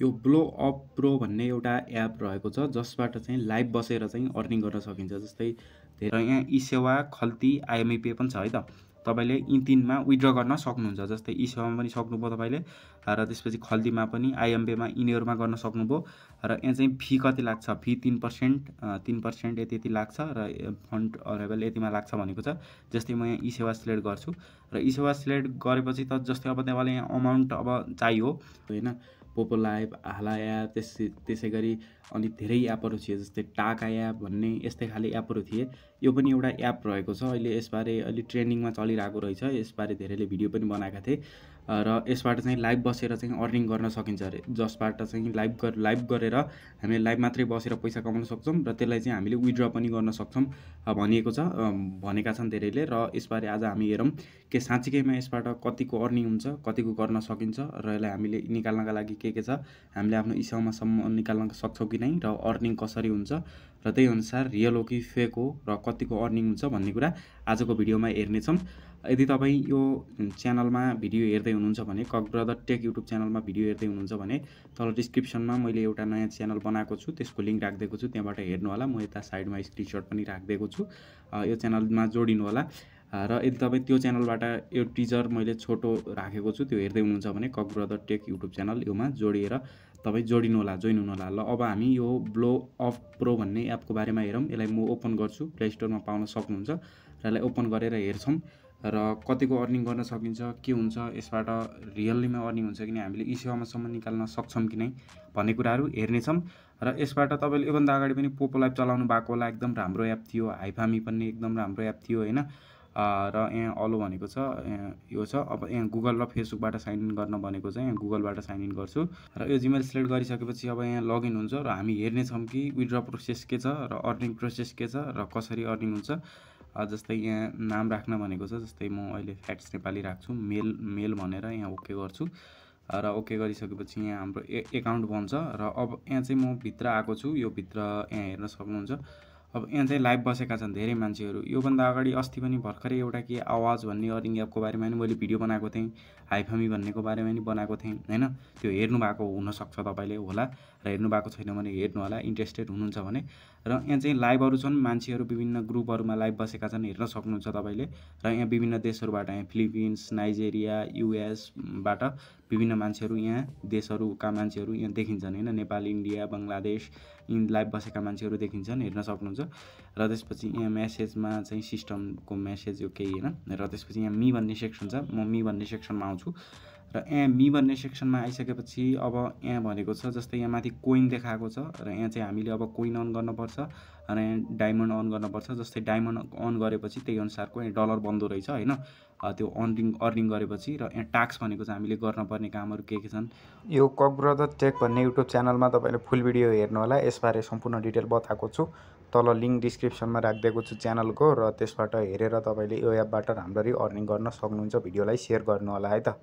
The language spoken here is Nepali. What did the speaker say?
यो ब्लो अप प्रो भन्ने एउटा एप रहेको छ जसबाट चाहिँ लाइभ बसेर चाहिँ अर्निङ गर्न सकिन्छ। जस्तै धेरै यहाँ ई-सेवा, खल्ती, आइएमआई पे पनि छ है त। तपाईँले यी तीनमा विथड्र गर्न सक्नुहुन्छ। जस्तै ई-सेवामा पनि सक्नुभयो तपाईँले र त्यसपछि खल्तीमा पनि, आइएमपेमा यिनीहरूमा गर्न सक्नुभयो। र यहाँ चाहिँ फी कति लाग्छ? फी 3% 3% यति लाग्छ र फन्ड अराइभल यतिमा लाग्छ भनेको छ। जस्तै म यहाँ ई-सेवा सिलेक्ट गर्छु र ई-सेवा सिलेक्ट गरेपछि त जस्तै अब तपाईँलाई यहाँ अमाउन्ट अब चाहियो होइन, पोपो लाइभ, हाला एप, त्यसै गरी अनि धेरै एपहरू थिए जस्तै टाका एप भन्ने यस्तै खाले एपहरू थिए। यो पनि एउटा एप रहेको छ। अहिले यसबारे अलि ट्रेन्डिङमा चलिरहेको रहेछ। यसबारे धेरैले भिडियो पनि बनाएका थिए र यसबाट चाहिँ लाइभ बसेर चाहिँ अर्निङ गर्न सकिन्छ अरे। जसबाट चाहिँ लाइभ गरेर हामीले लाइभ मात्रै बसेर पैसा कमाउन सक्छौँ र त्यसलाई चाहिँ हामीले विथड्र पनि गर्न सक्छौँ भनिएको छ, भनेका छन् धेरैले। र यसबारे आज हामी हेरौँ के साँच्चीकैमा यसबाट कतिको अर्निङ हुन्छ, कतिको गर्न सकिन्छ र यसलाई हामीले निकाल्नका लागि के छ, हामीले आफ्नो ई-सेवामासम्म निकाल्न सक्छौँ कि नै र अर्निङ कसरी हुन्छ र त्यही अनुसार रियल हो कि फेक हो र कतिको अर्निङ हुन्छ भन्ने कुरा आजको भिडियोमा हेर्नेछौँ। यदि तपाईँ यो च्यानलमा भिडियो हेर्दै हुनुहुन्छ भने, कक ब्रदर टेक युट्युब च्यानलमा भिडियो हेर्दै हुनुहुन्छ भने तल डिस्क्रिप्सनमा मैले एउटा नयाँ च्यानल बनाएको छु, त्यसको लिङ्क राखिदिएको छु, त्यहाँबाट हेर्नु होला। म यता साइडमा स्क्रिनसट पनि राखिदिएको छु, यो च्यानलमा जोडिनु होला। र यदि तपाईँ त्यो च्यानलबाट यो टिजर मैले छोटो राखेको छु त्यो हेर्दै हुनुहुन्छ भने कक ब्रदर टेक युट्युब च्यानल योमा जोडिएर तपाईँ जोडिनु होला, जोइन हुनु होला। ल अब हामी यो ब्लो अप प्रो भन्ने एपको बारेमा हेरौँ। यसलाई म ओपन गर्छु, प्ले स्टोरमा पाउन सक्नुहुन्छ र यसलाई ओपन गरेर हेर्छौँ र कतिको अर्निङ गर्न सकिन्छ, के हुन्छ, यसबाट रियल्लीमा अर्निङ हुन्छ कि नै, हामीले ई-सेवामासम्म निकाल्न सक्छौँ कि नै भन्ने कुराहरू हेर्नेछौँ। र यसबाट तपाईँले योभन्दा अगाडि पनि पोपो लाइभ चलाउनु भएको होला, एकदम राम्रो एप थियो। हाइफामी पनि एकदम राम्रो एप थियो होइन। र यहाँ अलो भनेको छ, यो छ। अब यहाँ गुगल र फेसबुकबाट साइन इन गर्न भनेको छ, यहाँ गुगलबाट साइन इन गर्छु र यो जिमेल सिलेक्ट गरिसकेपछि अब यहाँ लगइन हुन्छ र हामी हेर्नेछौँ कि विथड्र प्रोसेस के छ र अर्निङ प्रोसेस के छ र कसरी अर्निङ हुन्छ। जस्तै यहाँ नाम राख्न भनेको छ, जस्तै म अहिले फ्याट्स नेपाली राख्छु, मेल भनेर यहाँ ओके गर्छु र ओके गरिसकेपछि यहाँ हाम्रो एकाउन्ट बन्छ र अब यहाँ चाहिँ म भित्र आएको छु। यो भित्र यहाँ हेर्न सक्नुहुन्छ। अब यहाँ चाहिँ लाइभ बसेका छन् धेरै मान्छेहरू। योभन्दा अगाडि अस्ति पनि भर्खरै एउटा के आवाज भन्ने अर्निङ एपको बारेमा पनि मैले भिडियो बनाएको थिएँ, हाइफामी भन्नेको बारेमा पनि बनाएको थिएँ होइन। त्यो हेर्नु भएको हुनसक्छ तपाईँले होला, र हेर्नु भएको छैन भने हेर्नु होला, इन्ट्रेस्टेड हुनुहुन्छ भने। र यहाँ चाहिँ लाइभहरू छन्, मान्छेहरू विभिन्न ग्रुपहरूमा लाइभ बसेका छन्, हेर्न सक्नुहुन्छ तपाईँले। र यहाँ विभिन्न देशहरूबाट, यहाँ फिलिपिन्स, नाइजेरिया, युएसबाट विभिन्न मान्छेहरू, यहाँ देशहरूका मान्छेहरू यहाँ देखिन्छन् होइन। नेपाल, इन्डिया, बङ्गलादेश यी लाइभ बसेका मान्छेहरू देखिन्छन्, हेर्न सक्नुहुन्छ। र त्यसपछि यहाँ म्यासेजमा चाहिँ सिस्टमको म्यासेज यो केही होइन। र त्यसपछि यहाँ मी भन्ने सेक्सन छ, म मी भन्ने सेक्सनमा आउँछु। र यहाँ मी भन्ने सेक्सनमा आइसकेपछि अब यहाँ भनेको छ, जस्तै यहाँ माथि कोइन देखाएको छ र यहाँ चाहिँ हामीले अब कोइन अन गर्नुपर्छ र यहाँ डायमन्ड अन गर्नुपर्छ। जस्तै डायमन्ड अन गरेपछि त्यही अनुसारको यहाँ डलर बन्दो रहेछ होइन, त्यो अर्निङ गरेपछि। र यहाँ टास्क भनेको चाहिँ हामीले गर्नुपर्ने कामहरू के छन्। यो कक ब्रदर टेक भन्ने युट्युब च्यानलमा तपाईँले फुल भिडियो हेर्नु होला, यसबारे सम्पूर्ण डिटेल बताएको छु। तल लिङ्क डिस्क्रिप्सनमा राखिदिएको छु च्यानलको, र त्यसबाट हेरेर तपाईँले यो एपबाट राम्ररी अर्निङ गर्न सक्नुहुन्छ। भिडियोलाई सेयर गर्नु होला है त।